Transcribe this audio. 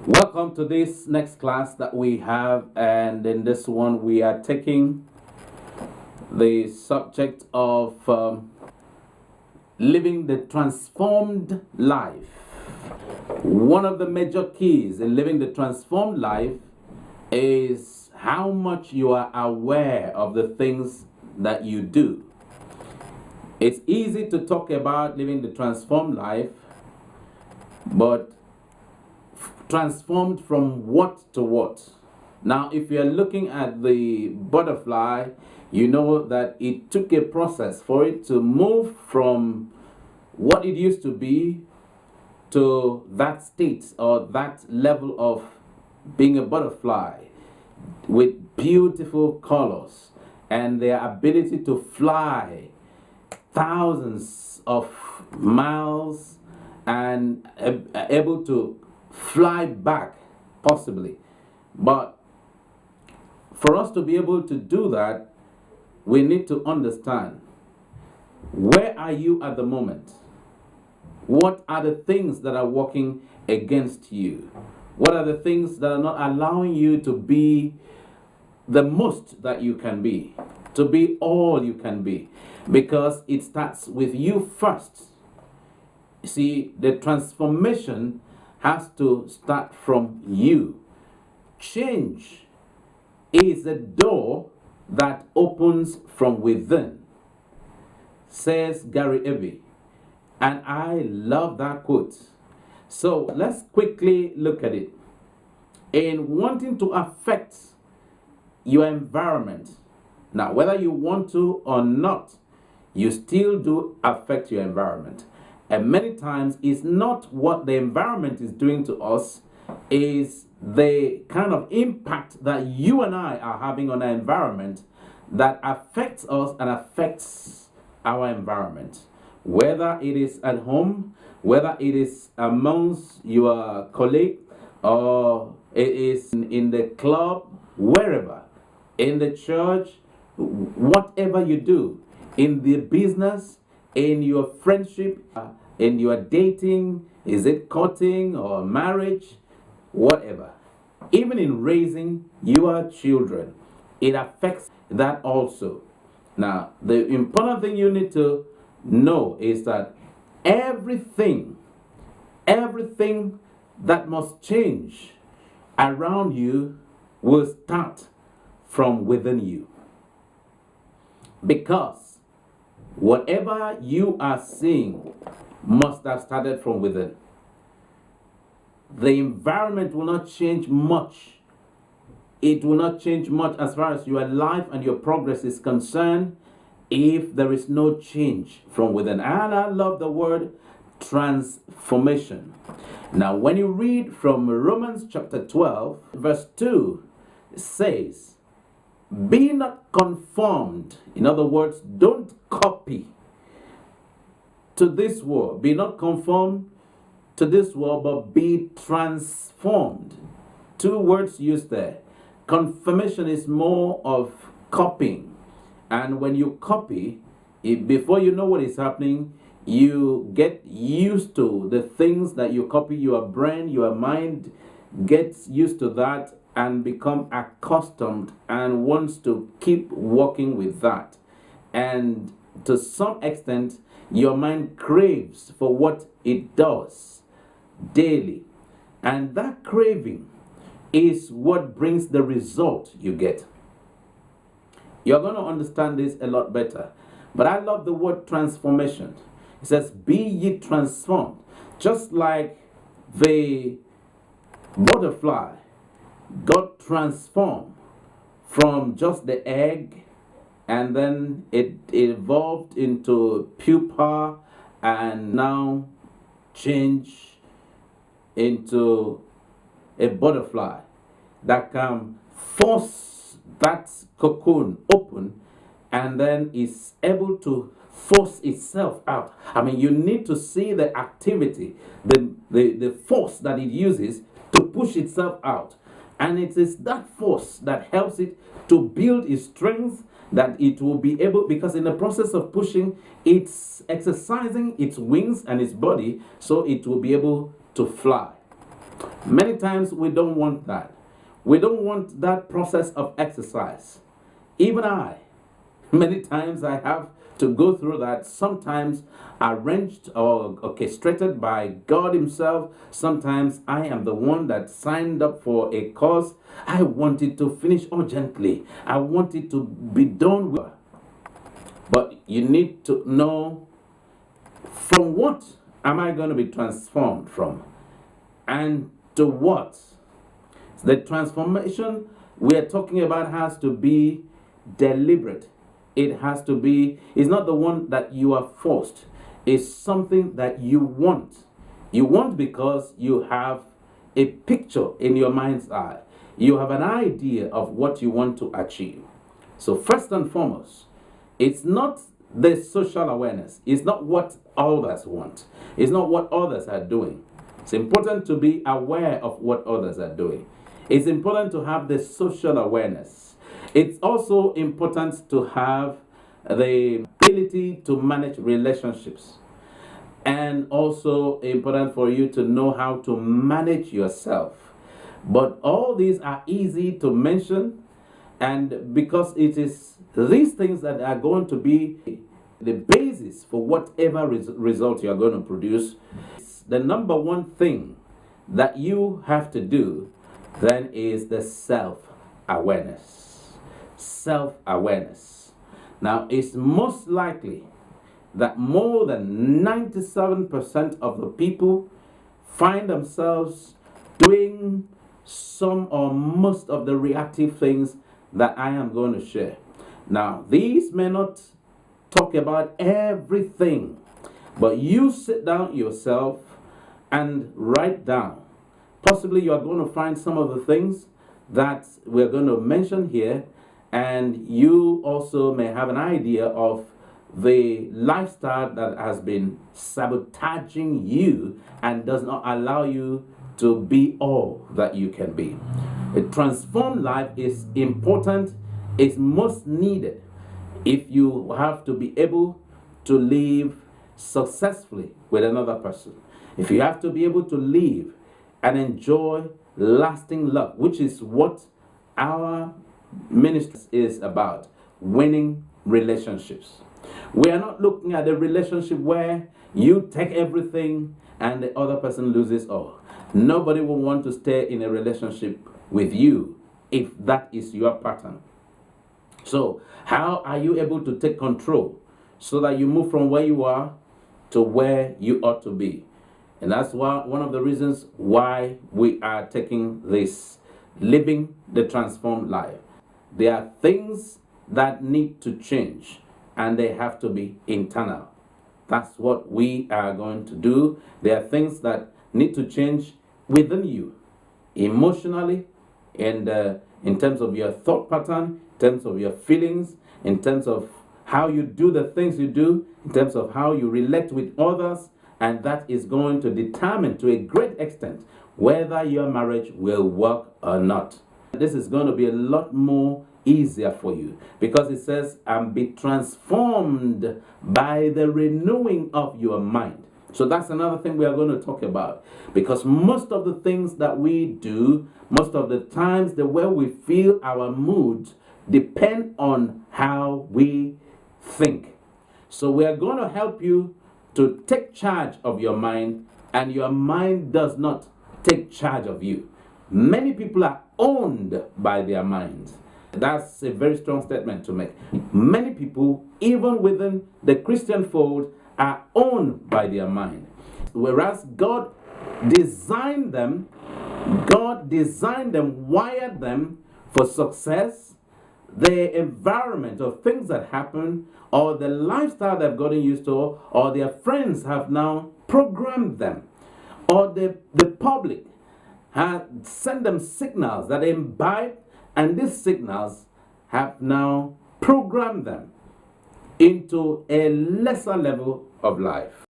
Welcome to this next class that we have, and in this one, we are taking the subject of living the transformed life. One of the major keys in living the transformed life is how much you are aware of the things that you do. It's easy to talk about living the transformed life, but transformed from what to what? Now, if you're looking at the butterfly, you know that it took a process for it to move from what it used to be to that state or that level of being a butterfly with beautiful colors and their ability to fly thousands of miles and able to fly back possibly. But for us to be able to do that, we need to understand, where are you at the moment? What are the things that are working against you? What are the things that are not allowing you to be the most that you can be, to be all you can be? Because it starts with you first. See, the transformation has to start from you. Change is a door that opens from within, says Gary Evie. And I love that quote. So let's quickly look at it. In wanting to affect your environment, now whether you want to or not, you still do affect your environment. And many times it's not what the environment is doing to us, is the kind of impact that you and I are having on our environment that affects us and affects our environment. Whether it is at home, whether it is amongst your colleague, or it is in the club, wherever, in the church, whatever you do, in the business, in your friendship, in your dating, is it courting or marriage, whatever. Even in raising your children, it affects that also. Now, the important thing you need to know is that everything that must change around you will start from within you. Because whatever you are seeing must have started from within. The environment will not change much. It will not change much as far as your life and your progress is concerned if there is no change from within. And I love the word transformation. Now, when you read from Romans chapter 12, verse 2, it says, be not conformed. In other words, don't copy to this world. Be not conformed to this world, but be transformed. Two words used there. Confirmation is more of copying. And when you copy, before you know what is happening, you get used to the things that you copy. Your brain, your mind gets used to that and become accustomed and wants to keep working with that. And to some extent, your mind craves for what it does daily. And that craving is what brings the result you get. You're going to understand this a lot better. But I love the word transformation. It says, be ye transformed. Just like the butterfly got transformed from just the egg, and then it evolved into pupa, and now change into a butterfly that can force that cocoon open and then is able to force itself out. I mean, you need to see the activity, the force that it uses to push itself out. And it is that force that helps it to build its strength, that it will be able, because in the process of pushing, it's exercising its wings and its body, so it will be able to fly. Many times we don't want that. We don't want that process of exercise. Even I, many times I have to go through that, sometimes arranged or orchestrated by God Himself. Sometimes I am the one that signed up for a course. I want it to finish urgently. I want it to be done with. But you need to know, from what am I going to be transformed from? And to what? The transformation we are talking about has to be deliberate. It has to be, it's not the one that you are forced. It's something that you want. You want because you have a picture in your mind's eye. You have an idea of what you want to achieve. So first and foremost, it's not the social awareness. It's not what others want. It's not what others are doing. It's important to be aware of what others are doing. It's important to have the social awareness. It's also important to have the ability to manage relationships. And also important for you to know how to manage yourself. But all these are easy to mention, and because it is these things that are going to be the basis for whatever result you are going to produce, the number one thing that you have to do then is the self-awareness. Self-awareness. Now, it's most likely that more than 97% of the people find themselves doing some or most of the reactive things that I am going to share. Now, these may not talk about everything, but you sit down yourself and write down. Possibly you are going to find some of the things that we're going to mention here, and you also may have an idea of the lifestyle that has been sabotaging you and does not allow you to be all that you can be. A transformed life is important, is most needed if you have to be able to live successfully with another person. If you have to be able to live and enjoy lasting love, which is what our ministry is about, winning relationships. We are not looking at a relationship where you take everything and the other person loses all. Nobody will want to stay in a relationship with you if that is your pattern. So, how are you able to take control so that you move from where you are to where you ought to be? And that's why one of the reasons why we are taking this living the transformed life. There are things that need to change, and they have to be internal. That's what we are going to do. There are things that need to change within you, emotionally, and in terms of your thought pattern, in terms of your feelings, in terms of how you do the things you do, in terms of how you relate with others, and that is going to determine to a great extent whether your marriage will work or not. This is going to be a lot more easier for you because it says, and be transformed by the renewing of your mind. So that's another thing we are going to talk about, because most of the things that we do, most of the times, the way we feel, our moods depend on how we think. So we are going to help you to take charge of your mind, and your mind does not take charge of you. Many people are owned by their minds. That's a very strong statement to make. Many people, even within the Christian fold, are owned by their mind. Whereas God designed them, wired them for success. The environment or things that happen, or the lifestyle they've gotten used to, or their friends have now programmed them, or the public has sent them signals that they imbibe, and these signals have now programmed them into a lesser level of life.